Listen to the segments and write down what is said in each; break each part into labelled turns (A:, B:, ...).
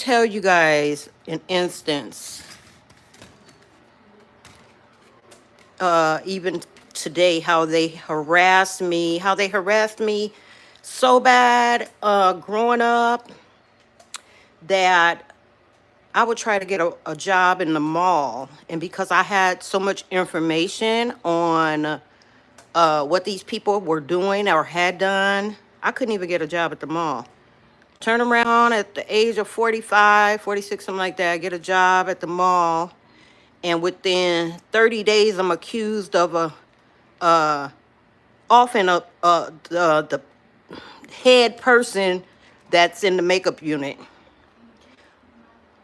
A: tell you guys an instance, even today, how they harassed me so bad growing up that I would try to get a job in the mall. And because I had so much information on what these people were doing or had done, I couldn't even get a job at the mall. Turn around at the age of 45, 46, something like that, get a job at the mall. And within 30 days, I'm accused of uh, often the head person that's in the makeup unit.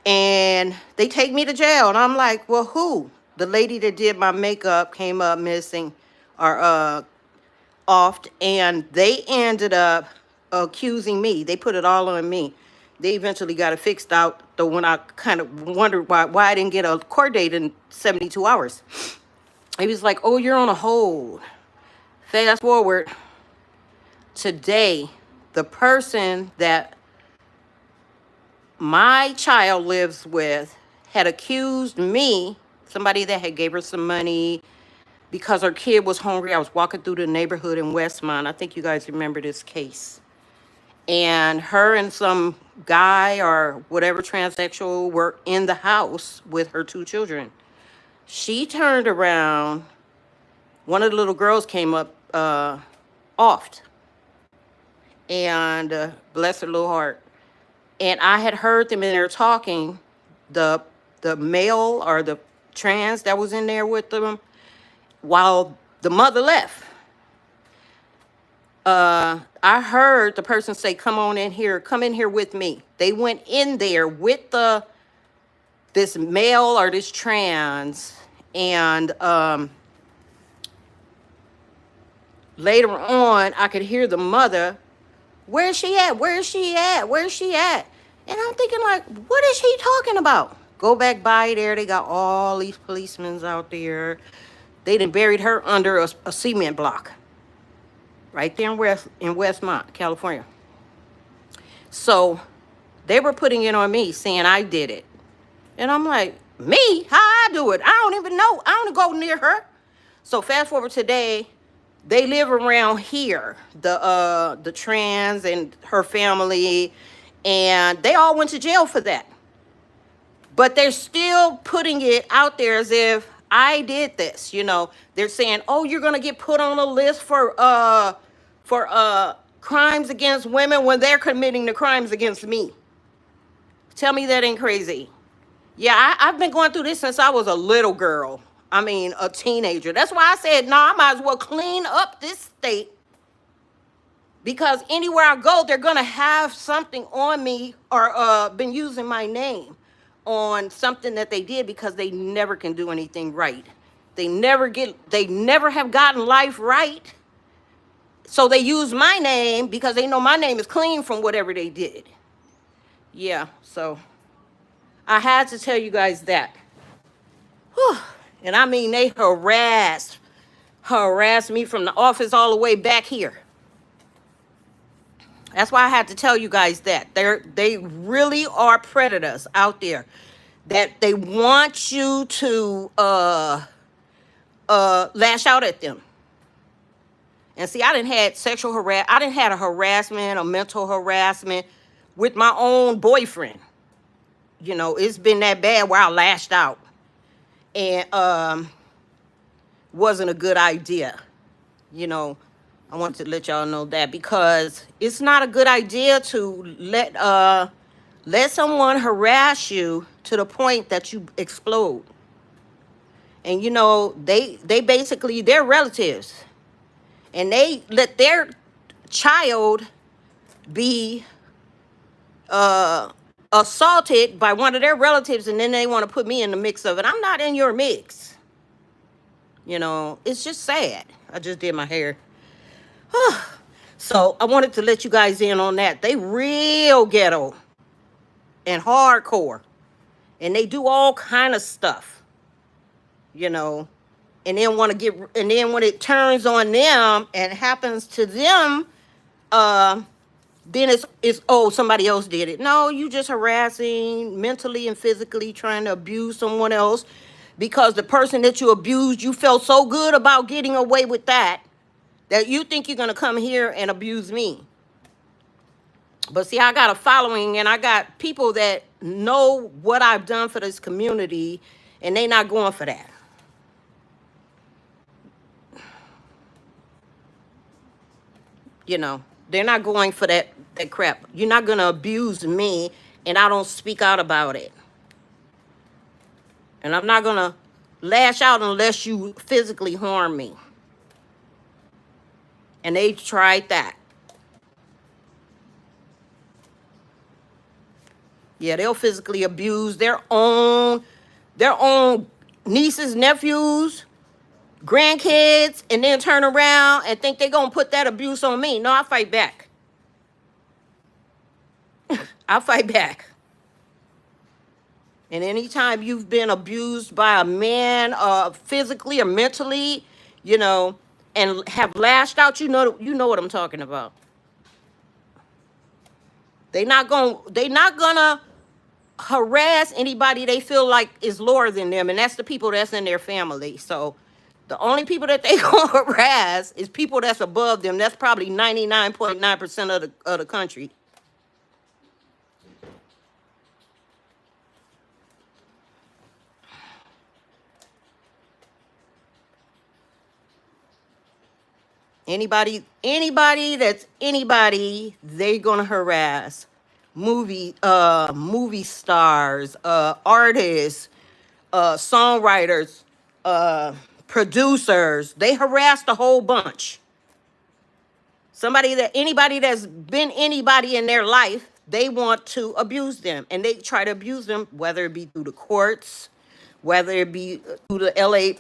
A: And they take me to jail. And I'm like, well, who? The lady that did my makeup came up missing or offed, and they ended up accusing me. They put it all on me. They eventually got it fixed out, though, when I kind of wondered why I didn't get a court date in 72 hours. He was like, oh, you're on a hold. Fast forward, today, the person that my child lives with had accused me, somebody that had gave her some money because her kid was hungry. I was walking through the neighborhood in Westmont. I think you guys remember this case. And her and some guy or whatever transsexual were in the house with her two children. She turned around. One of the little girls came up offed. And bless her little heart. And I had heard them in there talking, the male or the trans that was in there with them, while the mother left. I heard the person say, come in here with me. They went in there with this male or this trans, and later on, I could hear the mother, where's she at? Where's she at? Where's she at? And I'm thinking, like, what is she talking about? Go back by there. They got all these policemen out there. They done buried her under a cement block right there in Westmont, California. So they were putting it on me, saying I did it. And I'm like, me? How I do it? I don't even know. I don't go near her. So fast forward today, they live around here, the trans and her family, and they all went to jail for that. But they're still putting it out there as if I did this. They're saying, oh, you're gonna get put on a list for crimes against women when they're committing the crimes against me. Tell me that ain't crazy. Yeah, I've been going through this since I was a little girl. I mean, a teenager. That's why I said, no, I might as well clean up this state, because anywhere I go, they're going to have something on me or been using my name on something that they did, because they never can do anything right. They never have gotten life right. So they use my name because they know my name is clean from whatever they did. Yeah, so I had to tell you guys that. Whew. And I mean, they harassed me from the office all the way back here. That's why I had to tell you guys that. They really are predators out there, that they want you to lash out at them. And see, I didn't had a harassment, a mental harassment with my own boyfriend. It's been that bad where I lashed out. And wasn't a good idea. I wanted to let y'all know that, because it's not a good idea to let someone harass you to the point that you explode. And they basically, they're relatives. And they let their child be assaulted by one of their relatives, and then they want to put me in the mix of it. I'm not in your mix. It's just sad. I just did my hair. So I wanted to let you guys in on that. They real ghetto and hardcore. And they do all kind of stuff. And then when it turns on them and happens to them, then it's oh, somebody else did it. No, you just harassing mentally and physically, trying to abuse someone else because the person that you abused, you felt so good about getting away with that that you think you're gonna come here and abuse me. But see, I got a following and I got people that know what I've done for this community, and they not going for that. You know, they're not going for that crap. You're not gonna abuse me and I don't speak out about it. And I'm not gonna lash out unless you physically harm me. And they tried that. Yeah, they'll physically abuse their own nieces, nephews, grandkids, and then turn around and think they're gonna put that abuse on me. No, I fight back. I fight back. And anytime you've been abused by a man, physically or mentally, you know, and have lashed out, you know what I'm talking about. They not gonna harass anybody they feel like is lower than them, and that's the people that's in their family. So the only people that they gonna harass is people that's above them. That's probably 99.9% of the country. Anybody that's anybody, they gonna harass. Movie stars, artists, songwriters, uh, producers. They harassed a whole bunch. Anybody that's been anybody in their life, they want to abuse them, and they try to abuse them, whether it be through the courts, whether it be through the LA,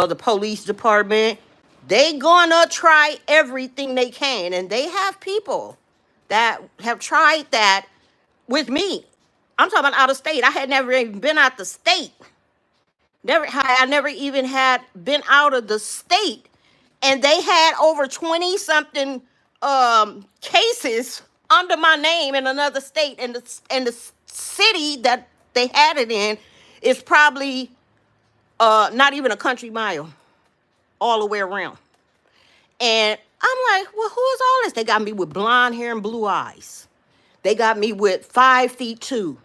A: the police department. They gonna try everything they can, and they have people that have tried that with me. I'm talking about out of state. I had never even been out the state. I never even had been out of the state, and they had over 20 something cases under my name in another state, and the city that they had it in is probably not even a country mile all the way around. And I'm like, well, who is all this? They got me with blonde hair and blue eyes. They got me with 5'2".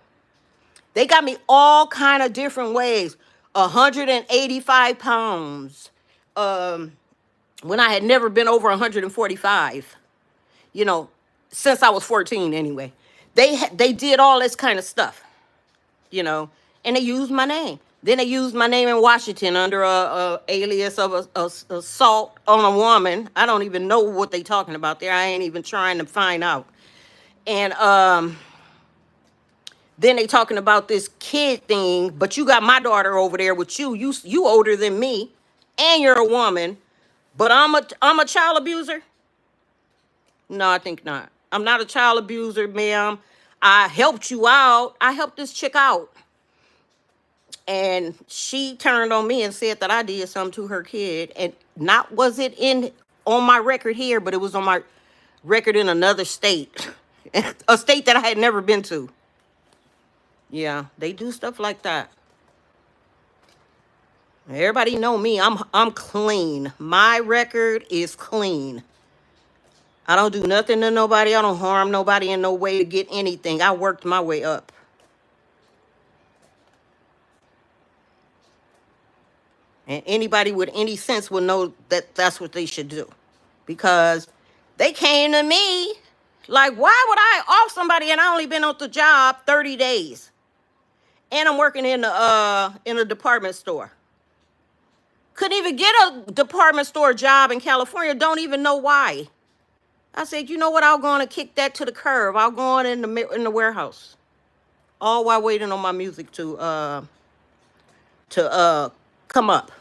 A: They got me all kind of different ways. 185 pounds. When I had never been over 145. You know, since I was 14 anyway. They did all this kind of stuff. You know, and they used my name. Then they used my name in Washington under a alias of a assault on a woman. I don't even know what they talking about there. I ain't even trying to find out. And then they talking about this kid thing, but you got my daughter over there with you. You older than me, and you're a woman, but I'm a child abuser. No, I think not. I'm not a child abuser, ma'am. I helped you out. I helped this chick out. And she turned on me and said that I did something to her kid. And not was it on my record here, but it was on my record in another state. A state that I had never been to. Yeah, they do stuff like that. Everybody know me. I'm clean. My record is clean. I don't do nothing to nobody. I don't harm nobody in no way to get anything. I worked my way up. And anybody with any sense will know that that's what they should do. Because they came to me like, why would I off somebody and I only been on the job 30 days? And I'm working in a department store. Couldn't even get a department store job in California. Don't even know why. I said, you know what? I'll go on and kick that to the curb. I'll go on in the warehouse. All while waiting on my music to come up.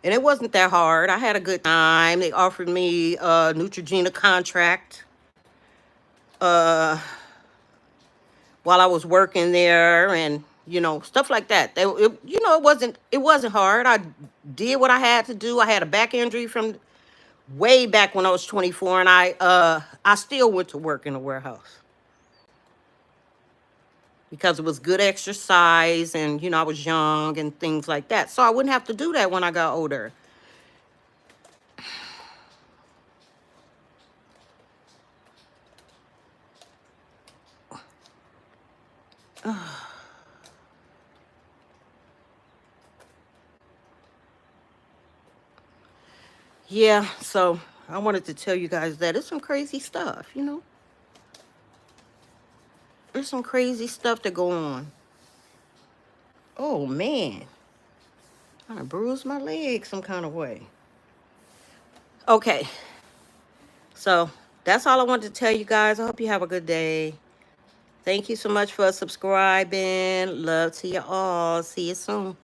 A: And it wasn't that hard. I had a good time. They offered me a Neutrogena contract while I was working there, and stuff like that. It wasn't hard. I did what I had to do. I had a back injury from way back when I was 24, and I still went to work in a warehouse because it was good exercise, and I was young and things like that. So I wouldn't have to do that when I got older. Yeah, so I wanted to tell you guys that it's some crazy stuff. There's some crazy stuff to go on. Oh man, I bruised my leg some kind of way. Okay, so that's all I wanted to tell you guys. I hope you have a good day. Thank you so much for subscribing. Love to you all. See you soon.